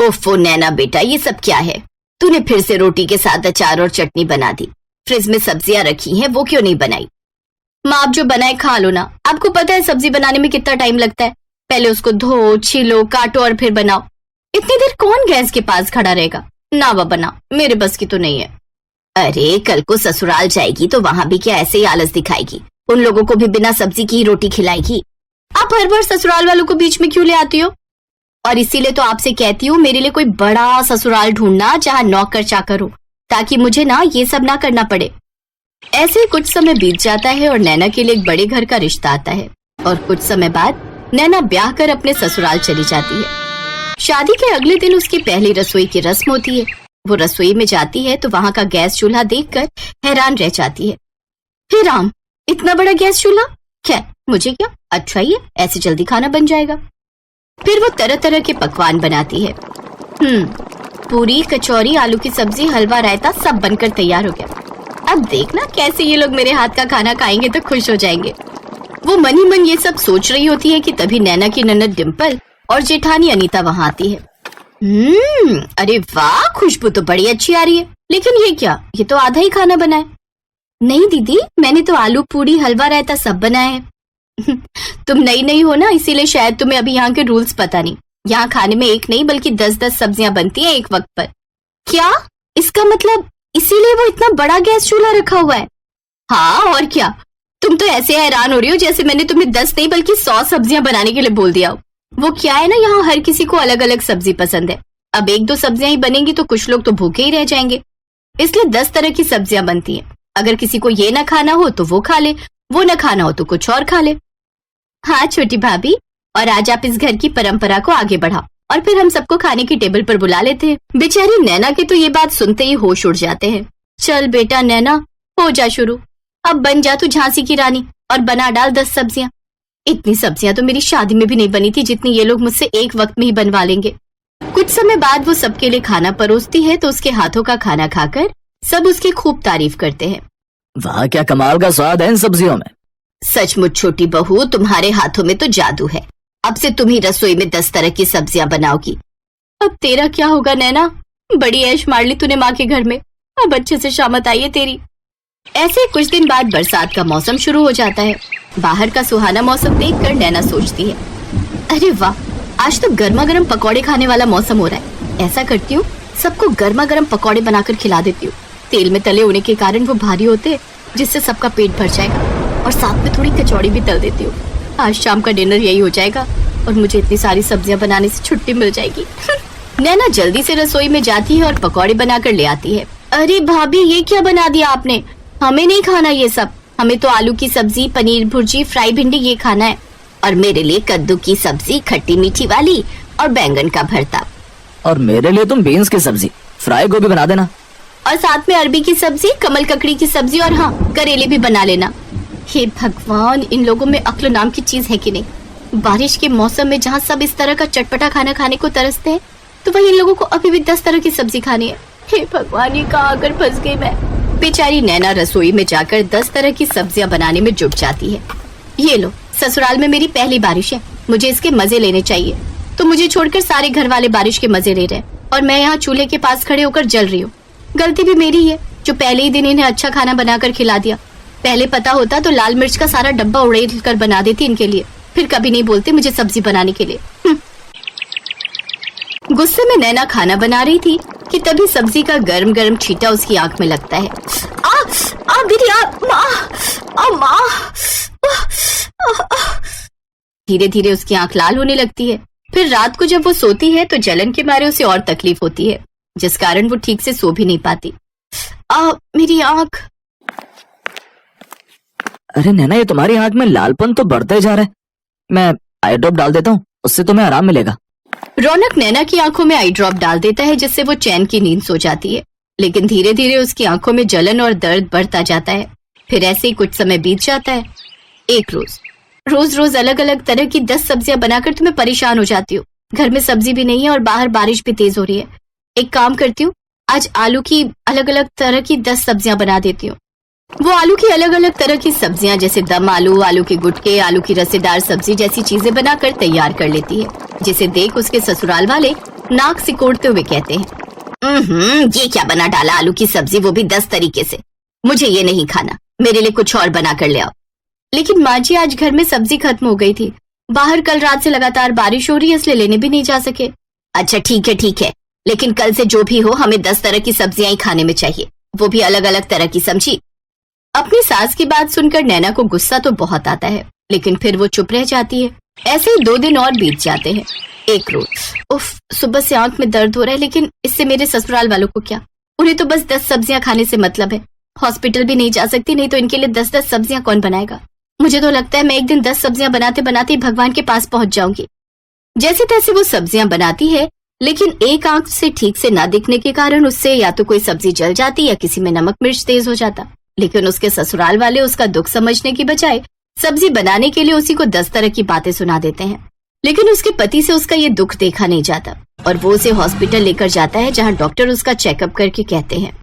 ओफो नैना बेटा, ये सब क्या है? तूने फिर से रोटी के साथ अचार और चटनी बना दी। फ्रिज में सब्जियां रखी हैं, वो क्यों नहीं बनाई? माँ, आप जो बनाए खा लो ना। आपको पता है सब्जी बनाने में कितना टाइम लगता है। पहले उसको धो, छीलो, काटो और फिर बनाओ। इतनी देर कौन गैस के पास खड़ा रहेगा? ना बाबा ना, मेरे बस की तो नहीं है। अरे कल को ससुराल जाएगी तो वहां भी क्या ऐसे ही आलस दिखाएगी? उन लोगों को भी बिना सब्जी की ही रोटी खिलाएगी। आप हर बार ससुराल वालों को बीच में क्यों ले आती हो? और इसीलिए तो आपसे कहती हूँ मेरे लिए कोई बड़ा ससुराल ढूंढना जहाँ नौकर चाकर हो, ताकि मुझे ना ये सब ना करना पड़े। ऐसे ही कुछ समय बीत जाता है और नैना के लिए एक बड़े घर का रिश्ता आता है और कुछ समय बाद नैना ब्याह कर अपने ससुराल चली जाती है। शादी के अगले दिन उसकी पहली रसोई की रस्म होती है। वो रसोई में जाती है तो वहाँ का गैस चूल्हा देखकर हैरान रह जाती है। हे राम, इतना बड़ा गैस चूल्हा! क्या मुझे क्या, अच्छा ही है, ऐसे जल्दी खाना बन जाएगा। फिर वो तरह तरह के पकवान बनाती है। पूरी, कचौरी, आलू की सब्जी, हलवा, रायता सब बनकर तैयार हो गया। अब देखना कैसे ये लोग मेरे हाथ का खाना खाएंगे तो खुश हो जाएंगे। वो मन ही मन ये सब सोच रही होती है कि तभी नैना की ननद डिम्पल और जेठानी अनीता वहाँ आती है। अरे वाह, खुशबू तो बड़ी अच्छी आ रही है। लेकिन ये क्या, ये तो आधा ही खाना बना है। नहीं दीदी, मैंने तो आलू पूरी, हलवा, रायता सब बनाया है। तुम नई नई हो ना, इसीलिए शायद तुम्हें अभी यहाँ के रूल्स पता नहीं। यहाँ खाने में एक नहीं बल्कि 10-10 सब्जियां बनती हैं एक वक्त पर। क्या? इसका मतलब इसीलिए वो इतना बड़ा गैस चूल्हा रखा हुआ है? हाँ और क्या। तुम तो ऐसे हैरान हो रही हो जैसे मैंने तुम्हें 10 नहीं बल्कि 100 सब्जियां बनाने के लिए बोल दिया हो। वो क्या है ना, यहाँ हर किसी को अलग अलग सब्जी पसंद है। अब 1-2 सब्जियां ही बनेंगी तो कुछ लोग तो भूखे ही रह जाएंगे, इसलिए 10 तरह की सब्जियां बनती हैं। अगर किसी को ये ना खाना हो तो वो खा ले, वो ना खाना हो तो कुछ और खा ले। हाँ छोटी भाभी, और आज आप इस घर की परंपरा को आगे बढ़ाओ और फिर हम सबको खाने की टेबल पर बुला लेते हैं। बेचारी नैना के तो ये बात सुनते ही होश उड़ जाते हैं। चल बेटा नैना, हो जा शुरू। अब बन जा तू झांसी की रानी और बना डाल 10 सब्जियां। इतनी सब्जियां तो मेरी शादी में भी नहीं बनी थी जितनी ये लोग मुझसे एक वक्त में ही बनवा लेंगे। कुछ समय बाद वो सबके लिए खाना परोसती है तो उसके हाथों का खाना खाकर सब उसकी खूब तारीफ करते हैं। वाह, क्या कमाल का स्वाद है इन सब्जियों में। सचमुच छोटी बहू, तुम्हारे हाथों में तो जादू है। अब से तुम ही रसोई में 10 तरह की सब्जियां बनाओगी। अब तेरा क्या होगा नैना? बड़ी ऐश मार ली तूने माँ के घर में। अब अच्छे से शामत आई है तेरी। ऐसे कुछ दिन बाद बरसात का मौसम शुरू हो जाता है। बाहर का सुहाना मौसम देखकर नैना सोचती है, अरे वाह, आज तो गर्मा गर्म पकौड़े खाने वाला मौसम हो रहा है। ऐसा करती हूँ, सबको गर्मा गर्म पकौड़े बनाकर खिला देती हूँ। तेल में तले होने के कारण वो भारी होते, जिससे सबका पेट भर जाएगा। और साथ में थोड़ी कचौड़ी भी तल देती हूँ। आज शाम का डिनर यही हो जाएगा और मुझे इतनी सारी सब्जियां बनाने से छुट्टी मिल जाएगी। नैना जल्दी से रसोई में जाती है और पकौड़े बनाकर ले आती है। अरे भाभी, ये क्या बना दिया आपने? हमें नहीं खाना ये सब। हमें तो आलू की सब्जी, पनीर भुर्जी, फ्राई भिंडी ये खाना है। और मेरे लिए कद्दू की सब्जी, खट्टी मीठी वाली, और बैंगन का भरता। और मेरे लिए तुम बीन्स की सब्जी, फ्राई गोभी बना देना। और साथ में अरबी की सब्जी, कमल ककड़ी की सब्जी, और हाँ, करेले भी बना लेना। हे भगवान, इन लोगों में अक्ल नाम की चीज है कि नहीं। बारिश के मौसम में जहाँ सब इस तरह का चटपटा खाना खाने को तरसते हैं, तो वही इन लोगों को अभी भी 10 तरह की सब्जी खानी है। हे भगवान, ये कहाँ आकर फंस गई मैं। बेचारी नैना रसोई में जाकर 10 तरह की सब्जियां बनाने में जुट जाती है। ये लो, ससुराल में मेरी पहली बारिश है, मुझे इसके मजे लेने चाहिए। तो मुझे छोड़कर सारे घर वाले बारिश के मजे ले रहे हैं और मैं यहाँ चूल्हे के पास खड़े होकर जल रही हूँ। गलती भी मेरी है जो पहले ही दिन इन्हें अच्छा खाना बनाकर खिला दिया। पहले पता होता तो लाल मिर्च का सारा डब्बा उड़ेल कर बना देती इनके लिए, फिर कभी नहीं बोलते मुझे सब्जी बनाने के लिए। गुस्से में नैना खाना बना रही थी कि तभी सब्जी का गरम गरम छींटा उसकी आंख में लगता है। दीदी, माँ। धीरे धीरे उसकी आंख लाल होने लगती है। फिर रात को जब वो सोती है तो जलन के मारे उसे और तकलीफ होती है, जिस कारण वो ठीक से सो भी नहीं पाती। मेरी आंख। अरे नैना, ये तुम्हारी आंख में लालपन तो बढ़ते जा रहा है। मैं आई ड्रॉप डाल देता हूँ, उससे तुम्हें आराम मिलेगा। रौनक नैना की आंखों में आई ड्रॉप डाल देता है, जिससे वो चैन की नींद सो जाती है। लेकिन धीरे धीरे उसकी आंखों में जलन और दर्द बढ़ता जाता है। फिर ऐसे ही कुछ समय बीत जाता है। एक रोज अलग अलग तरह की 10 सब्जियां बनाकर तुम्हें परेशान हो जाती हूँ। घर में सब्जी भी नहीं है और बाहर बारिश भी तेज हो रही है। एक काम करती हूँ, आज आलू की अलग अलग तरह की 10 सब्जियां बना देती हूँ। वो आलू की अलग अलग तरह की सब्जियां जैसे दम आलू, आलू के गुटके, आलू की रसेदार सब्जी जैसी चीजें बनाकर तैयार कर लेती है, जिसे देख उसके ससुराल वाले नाक सिकोड़ते हुए कहते हैं, ये क्या बना डाला, आलू की सब्जी, वो भी 10 तरीके से। मुझे ये नहीं खाना, मेरे लिए कुछ और बना कर ले आओ। लेकिन माँ जी, आज घर में सब्जी खत्म हो गई थी, बाहर कल रात से लगातार बारिश हो रही है, इसलिए लेने भी नहीं जा सके। अच्छा ठीक है, लेकिन कल से जो भी हो हमें 10 तरह की सब्जियां ही खाने में चाहिए, वो भी अलग अलग तरह की, समझी? अपनी सास की बात सुनकर नैना को गुस्सा तो बहुत आता है, लेकिन फिर वो चुप रह जाती है। ऐसे ही 2 दिन और बीत जाते हैं। एक रोज, उफ, सुबह से आंख में दर्द हो रहा है, लेकिन इससे मेरे ससुराल वालों को क्या, उन्हें तो बस 10 सब्जियां खाने से मतलब है। हॉस्पिटल भी नहीं जा सकती, नहीं तो इनके लिए 10-10 सब्जियां कौन बनाएगा। मुझे तो लगता है मैं एक दिन 10 सब्जियां बनाते बनाते ही भगवान के पास पहुंच जाऊंगी। जैसे तैसे वो सब्जियां बनाती है, लेकिन एक आंख से ठीक से ना दिखने के कारण उससे या तो कोई सब्जी जल जाती या किसी में नमक मिर्च तेज हो जाता। लेकिन उसके ससुराल वाले उसका दुख समझने की बजाय सब्जी बनाने के लिए उसी को 10 तरह की बातें सुना देते हैं। लेकिन उसके पति से उसका ये दुख देखा नहीं जाता और वो उसे हॉस्पिटल लेकर जाता है, जहाँ डॉक्टर उसका चेकअप करके कहते हैं,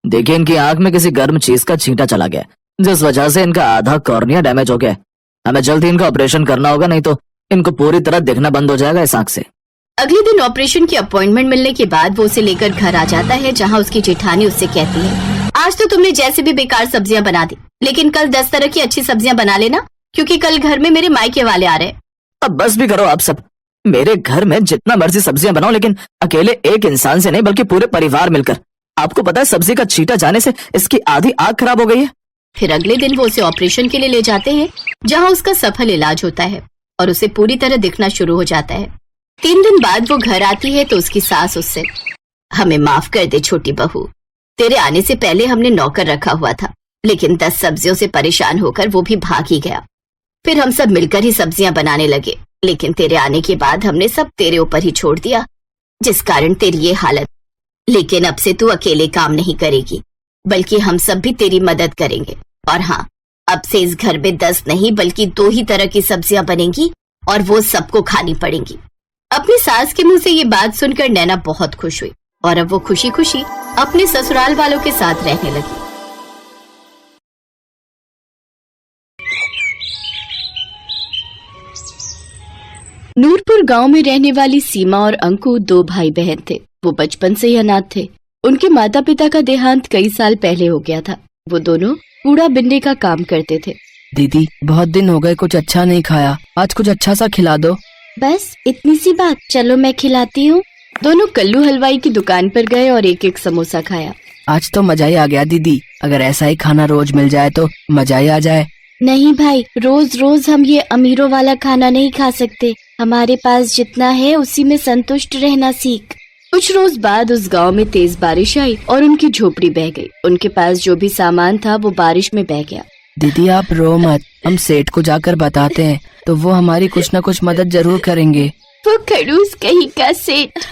देखिए इनकी आंख में किसी गर्म चीज का छींटा चला गया, जिस वजह से इनका आधा कॉर्निया डैमेज हो गया। हमें जल्दी इनका ऑपरेशन करना होगा, नहीं तो इनको पूरी तरह दिखना बंद हो जाएगा इस आंख से। अगले दिन ऑपरेशन की अपॉइंटमेंट मिलने के बाद वो उसे लेकर घर आ जाता है, जहाँ उसकी जेठानी उससे कहती है, आज तो तुमने जैसे भी बेकार सब्जियां बना दी, लेकिन कल 10 तरह की अच्छी सब्जियां बना लेना, क्योंकि कल घर में मेरे मायके वाले आ रहे हैं। अब बस भी करो आप सब, मेरे घर में जितना मर्जी सब्जियां बनाओ, लेकिन अकेले एक इंसान से नहीं बल्कि पूरे परिवार मिलकर। आपको पता है सब्जी का छींटा जाने से इसकी आधी आंख खराब हो गई है। फिर अगले दिन वो उसे ऑपरेशन के लिए ले जाते हैं, जहाँ उसका सफल इलाज होता है और उसे पूरी तरह दिखना शुरू हो जाता है। 3 दिन बाद वो घर आती है तो उसकी सास उससे, हमें माफ कर दे छोटी बहू, तेरे आने से पहले हमने नौकर रखा हुआ था, लेकिन 10 सब्जियों से परेशान होकर वो भी भाग ही गया। फिर हम सब मिलकर ही सब्जियां बनाने लगे, लेकिन तेरे आने के बाद हमने सब तेरे ऊपर ही छोड़ दिया, जिस कारण तेरी ये हालत। लेकिन अब से तू अकेले काम नहीं करेगी, बल्कि हम सब भी तेरी मदद करेंगे। और हाँ, अब से इस घर में 10 नहीं बल्कि 2 ही तरह की सब्जियां बनेंगी और वो सबको खानी पड़ेंगी। अपनी सास के मुंह से ये बात सुनकर नैना बहुत खुश हुई और अब वो खुशी खुशी अपने ससुराल वालों के साथ रहने लगी। नूरपुर गांव में रहने वाली सीमा और अंकु 2 भाई बहन थे। वो बचपन से ही अनाथ थे। उनके माता पिता का देहांत कई साल पहले हो गया था। वो दोनों कूड़ा बिनने का काम करते थे। दीदी, बहुत दिन हो गए, कुछ अच्छा नहीं खाया, आज कुछ अच्छा सा खिला दो। बस इतनी सी बात, चलो मैं खिलाती हूँ। दोनों कल्लू हलवाई की दुकान पर गए और एक एक समोसा खाया। आज तो मजा ही आ गया दीदी, अगर ऐसा ही खाना रोज मिल जाए तो मजा ही आ जाए। नहीं भाई, रोज रोज हम ये अमीरों वाला खाना नहीं खा सकते। हमारे पास जितना है उसी में संतुष्ट रहना सीख। कुछ रोज बाद उस गांव में तेज बारिश आई और उनकी झोपड़ी बह गई। उनके पास जो भी सामान था वो बारिश में बह गया। दीदी आप रो मत, हम सेठ को जाकर बताते हैं तो वो हमारी कुछ न कुछ मदद जरूर करेंगे। वो खड़ूस कहीं का सेठ,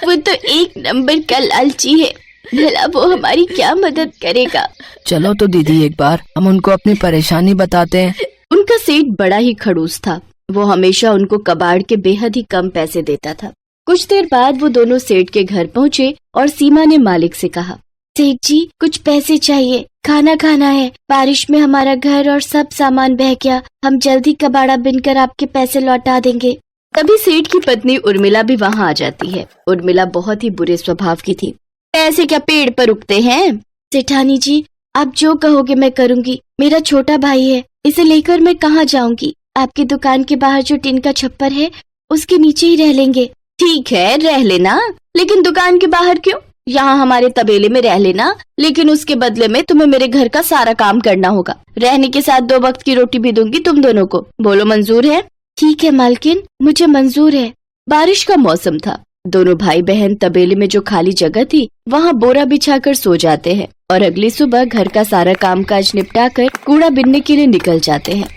वो तो एक नंबर का लालची है, भला वो हमारी क्या मदद करेगा। चलो तो दीदी एक बार हम उनको अपनी परेशानी बताते हैं। उनका सेठ बड़ा ही खड़ूस था। वो हमेशा उनको कबाड़ के बेहद ही कम पैसे देता था। कुछ देर बाद वो दोनों सेठ के घर पहुँचे और सीमा ने मालिक से कहा, सेठ जी कुछ पैसे चाहिए, खाना खाना है, बारिश में हमारा घर और सब सामान बह गया, हम जल्दी कबाड़ा बिनकर आपके पैसे लौटा देंगे। तभी सेठ की पत्नी उर्मिला भी वहाँ आ जाती है। उर्मिला बहुत ही बुरे स्वभाव की थी। ऐसे क्या पेड़ पर उगते हैं? सेठानी जी आप जो कहोगे मैं करूँगी। मेरा छोटा भाई है, इसे लेकर मैं कहाँ जाऊँगी? आपकी दुकान के बाहर जो टीन का छप्पर है उसके नीचे ही रह लेंगे। ठीक है रह लेना, लेकिन दुकान के बाहर क्यों? यहाँ हमारे तबेले में रह लेना, लेकिन उसके बदले में तुम्हें मेरे घर का सारा काम करना होगा। रहने के साथ 2 वक्त की रोटी भी दूंगी तुम दोनों को। बोलो मंजूर है? ठीक है मालकिन, मुझे मंजूर है। बारिश का मौसम था। दोनों भाई बहन तबेले में जो खाली जगह थी वहाँ बोरा बिछाकर सो जाते हैं और अगली सुबह घर का सारा कामकाज निपटाकर कूड़ा बिनने के लिए निकल जाते हैं।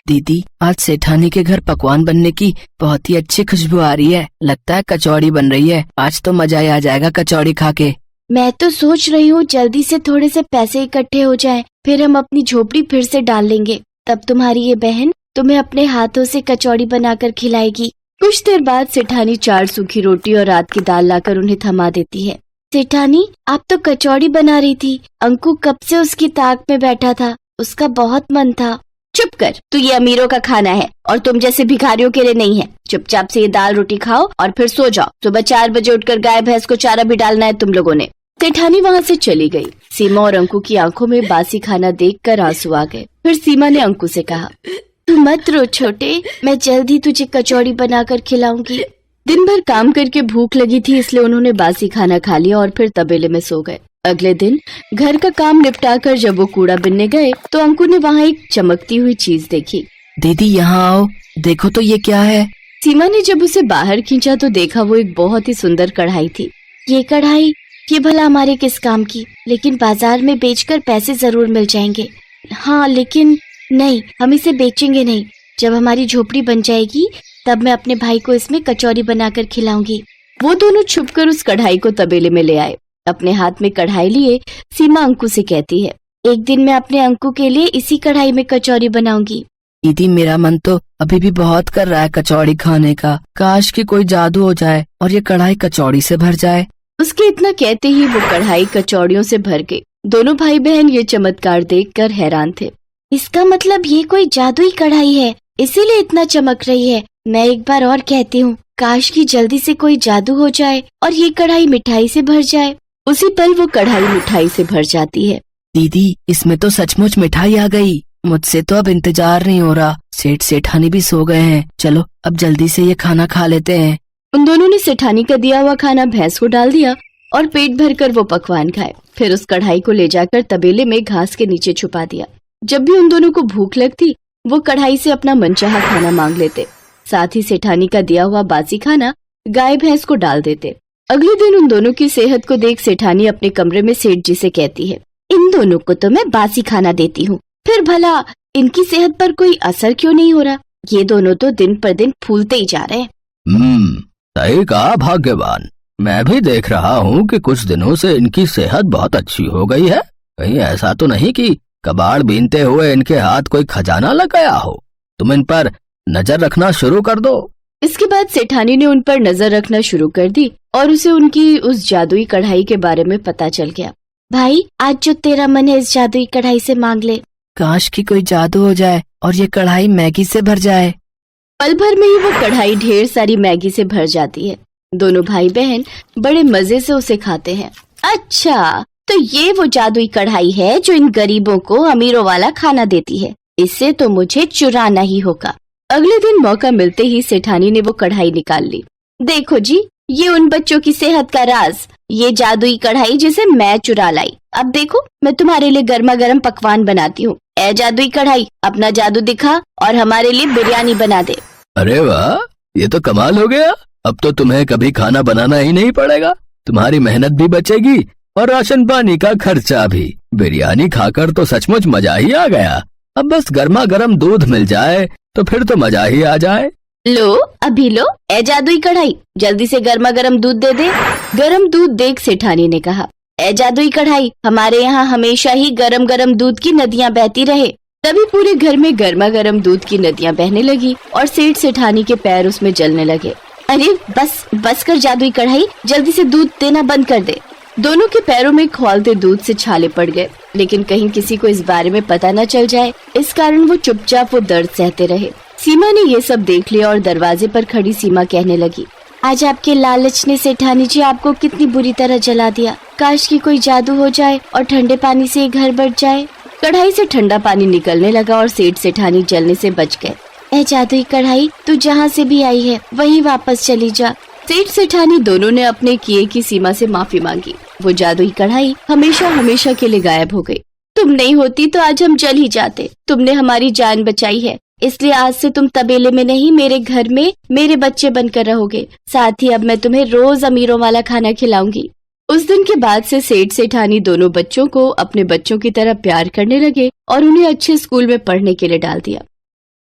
दीदी आज सेठानी के घर पकवान बनने की बहुत ही अच्छी खुशबू आ रही है। लगता है कचौड़ी बन रही है। आज तो मजा ही आ जाएगा कचौड़ी खा के। मैं तो सोच रही हूँ जल्दी से थोड़े से पैसे इकट्ठे हो जाएं, फिर हम अपनी झोपड़ी फिर से डाल लेंगे। तब तुम्हारी ये बहन तुम्हें अपने हाथों से कचौड़ी बनाकर खिलाएगी। कुछ देर बाद सेठानी 4 सूखी रोटी और रात की दाल लाकर उन्हें थमा देती है। सेठानी आप तो कचौड़ी बना रही थी। अंकु कब से उसकी ताक में बैठा था, उसका बहुत मन था। चुप कर, तू ये अमीरों का खाना है और तुम जैसे भिखारियों के लिए नहीं है। चुपचाप से ये दाल रोटी खाओ और फिर सो जाओ। सुबह 4 बजे उठकर गाय भैंस को चारा भी डालना है तुम लोगों ने। सेठानी वहाँ से चली गई। सीमा और अंकु की आंखों में बासी खाना देखकर आंसू आ गए। फिर सीमा ने अंकु से कहा, तू मत रो छोटे, मैं जल्द ही तुझे कचौड़ी बनाकर खिलाऊंगी। दिन भर काम करके भूख लगी थी, इसलिए उन्होंने बासी खाना खा लिया और फिर तबेले में सो गए। अगले दिन घर का काम निपटाकर जब वो कूड़ा बिनने गए तो अंकु ने वहाँ एक चमकती हुई चीज देखी। दीदी यहाँ आओ, देखो तो ये क्या है। सीमा ने जब उसे बाहर खींचा तो देखा वो एक बहुत ही सुंदर कढ़ाई थी। ये कढ़ाई, ये भला हमारे किस काम की? लेकिन बाजार में बेचकर पैसे जरूर मिल जाएंगे। हाँ, लेकिन नहीं, हम इसे बेचेंगे नहीं। जब हमारी झोपड़ी बन जाएगी तब मैं अपने भाई को इसमें कचौरी बनाकर खिलाऊंगी। वो दोनों छुपकर उस कढ़ाई को तबेले में ले आए। अपने हाथ में कढ़ाई लिए सीमा अंकु से कहती है, एक दिन मैं अपने अंकु के लिए इसी कढ़ाई में कचौरी बनाऊंगी। दीदी मेरा मन तो अभी भी बहुत कर रहा है कचौड़ी खाने का। काश कि कोई जादू हो जाए और ये कढ़ाई कचौड़ी से भर जाए। उसके इतना कहते ही वो कढ़ाई कचौड़ियों से भर गई। दोनों भाई बहन ये चमत्कार देखकर हैरान थे। इसका मतलब ये कोई जादुई कढ़ाई है, इसीलिए इतना चमक रही है। मैं एक बार और कहती हूँ, काश कि जल्दी से कोई जादू हो जाए और ये कढ़ाई मिठाई से भर जाए। उसी पल वो कढ़ाई मिठाई से भर जाती है। दीदी इसमें तो सचमुच मिठाई आ गई। मुझसे तो अब इंतजार नहीं हो रहा। सेठ सेठानी भी सो गए हैं। चलो अब जल्दी से ये खाना खा लेते हैं। उन दोनों ने सेठानी का दिया हुआ खाना भैंस को डाल दिया और पेट भरकर वो पकवान खाए। फिर उस कढ़ाई को ले जाकर तबेले में घास के नीचे छुपा दिया। जब भी उन दोनों को भूख लगती वो कढ़ाई से अपना मनचाहा खाना मांग लेते। साथ ही सेठानी का दिया हुआ बासी खाना गाय भैंस को डाल देते। अगले दिन उन दोनों की सेहत को देख सेठानी अपने कमरे में सेठ जी से कहती है, इन दोनों को तो मैं बासी खाना देती हूँ, फिर भला इनकी सेहत पर कोई असर क्यों नहीं हो रहा? ये दोनों तो दिन पर दिन फूलते ही जा रहे हैं। सही कहा भाग्यवान। मैं भी देख रहा हूँ कि कुछ दिनों से इनकी सेहत बहुत अच्छी हो गई है। कहीं ऐसा तो नहीं कि कबाड़ बीनते हुए इनके हाथ कोई खजाना लग गया हो। तुम इन पर नजर रखना शुरू कर दो। इसके बाद सेठानी ने उन पर नजर रखना शुरू कर दी और उसे उनकी उस जादुई कढ़ाई के बारे में पता चल गया। भाई, आज जो तेरा मन है इस जादुई कढ़ाई से मांग ले। काश कि कोई जादू हो जाए और ये कढ़ाई मैगी से भर जाए। पल भर में ही वो कढ़ाई ढेर सारी मैगी से भर जाती है। दोनों भाई बहन बड़े मजे से उसे खाते हैं। अच्छा, तो ये वो जादुई कढ़ाई है जो इन गरीबों को अमीरों वाला खाना देती है। इससे तो मुझे चुराना ही होगा। अगले दिन मौका मिलते ही सेठानी ने वो कढ़ाई निकाल ली। देखो जी, ये उन बच्चों की सेहत का राज, ये जादुई कढ़ाई जिसे मैं चुरा लाई। अब देखो, मैं तुम्हारे लिए गर्मा गर्म पकवान बनाती हूँ। ए जादुई कढ़ाई, अपना जादू दिखा और हमारे लिए बिरयानी बना दे। अरे वाह, ये तो कमाल हो गया। अब तो तुम्हें कभी खाना बनाना ही नहीं पड़ेगा। तुम्हारी मेहनत भी बचेगी और राशन पानी का खर्चा भी। बिरयानी खाकर तो सचमुच मजा ही आ गया। अब बस गर्मा गर्म दूध मिल जाए तो फिर तो मजा ही आ जाए। लो, अभी लो। ए जादुई कढ़ाई, जल्दी से गर्मा गर्म दूध दे दे। गर्म दूध देख सेठानी ने कहा, ए जादुई कढ़ाई, हमारे यहाँ हमेशा ही गरम गरम दूध की नदियाँ बहती रहे। तभी पूरे घर में गर्मा गर्म दूध की नदियाँ बहने लगी और सेठ सेठानी के पैर उसमें जलने लगे। अरे बस कर जादुई कढ़ाई, जल्दी से दूध देना बंद कर दे। दोनों के पैरों में खौलते दूध से छाले पड़ गए, लेकिन कहीं किसी को इस बारे में पता न चल जाए, इस कारण वो चुपचाप वो दर्द सहते रहे। सीमा ने ये सब देख लिया और दरवाजे पर खड़ी सीमा कहने लगी, आज आपके लालच ने सेठानी जी आपको कितनी बुरी तरह जला दिया। काश कि कोई जादू हो जाए और ठंडे पानी से ये घर बच जाए। कढ़ाई से ठंडा पानी निकलने लगा और सेठ सेठानी जलने से बच गए। ए जादुई कढ़ाई, तू जहाँ से भी आई है वहीं वापस चली जा। सेठ सेठानी दोनों ने अपने किए की सीमा से माफी मांगी। वो जादुई कढ़ाई हमेशा हमेशा के लिए गायब हो गई। तुम नहीं होती तो आज हम जल ही जाते। तुमने हमारी जान बचाई है, इसलिए आज से तुम तबेले में नहीं, मेरे घर में मेरे बच्चे बनकर रहोगे। साथ ही अब मैं तुम्हें रोज अमीरों वाला खाना खिलाऊंगी। उस दिन के बाद से सेठ सेठानी दोनों बच्चों को अपने बच्चों की तरह प्यार करने लगे और उन्हें अच्छे स्कूल में पढ़ने के लिए डाल दिया।